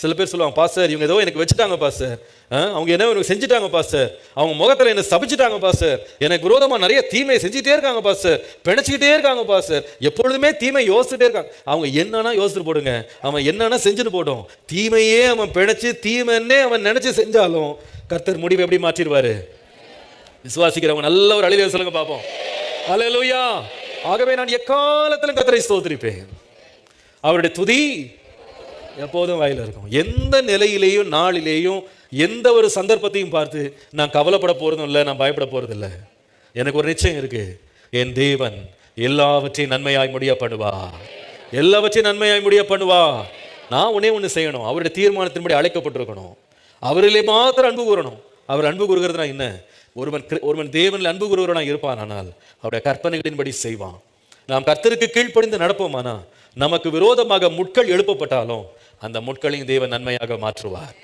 சில பேர் சொல்லுவாங்க, பாஸ்டர் இவங்க ஏதோ எனக்கு வச்சுட்டாங்க பாஸ்டர், அவங்க என்ன எனக்கு செஞ்சுட்டாங்க பாஸ்டர், அவங்க முகத்தில் என்ன சபிச்சுட்டாங்க பாஸ்டர், எனக்கு விரோதமாக நிறைய தீமை செஞ்சுட்டே இருக்காங்க பாஸ்டர், பிணைச்சிக்கிட்டே இருக்காங்க பாஸ்டர், எப்பொழுதுமே தீமை யோசிச்சுட்டே இருக்காங்க. அவங்க என்னன்னா யோசிச்சுட்டு போடுங்க, அவன் என்னன்னா செஞ்சுட்டு போடும். தீமையே அவன் பிணைச்சு தீமைன்னே அவன் நினைச்சு செஞ்சாலும் கர்த்தர் முடிவை எப்படி மாற்றிடுவாரு? விசுவாசிக்கிறவங்க நல்ல ஒரு அழிவை சொல்லுங்க பார்ப்போம். அல்லேலூயா. ஆகவே நான் எக்காலத்திலும் கர்த்தரை ஸ்தோத்திரிப்பேன். அவருடைய துதி எப்போதும் வாயில இருக்கும். எந்த நிலையிலேயும் நாளிலேயும் எந்த ஒரு சந்தர்ப்பத்தையும் பார்த்து நான் கவலைப்பட போறதும் இல்லை, நான் பயப்பட போறதும் இல்லை. எனக்கு ஒரு நிச்சயம் இருக்கு, என் தேவன் எல்லாவற்றையும் நன்மையாய் முடிய பண்ணுவா, எல்லாவற்றையும் நன்மையாய் முடிய பண்ணுவா. நான் ஒண்ணு செய்யணும், அவருடைய தீர்மானத்தின்படி அழைக்கப்பட்டிருக்கணும், அவரிலே மாத்திரம் அன்பு கூறணும். அவர் அன்பு கூறுகிறதுனா என்ன? ஒருவன் தேவனில் அன்பு கூறுகிறவனா இருப்பான், ஆனால் அவருடைய கற்பனைகளின்படி செய்வான். நாம் கர்த்தருக்கு கீழ்ப்படிந்து நடப்போமானா நமக்கு விரோதமாக முட்கள் எழுப்பப்பட்டாலும் அந்த முட்களையும் தேவன் நன்மையாக மாற்றுவார்.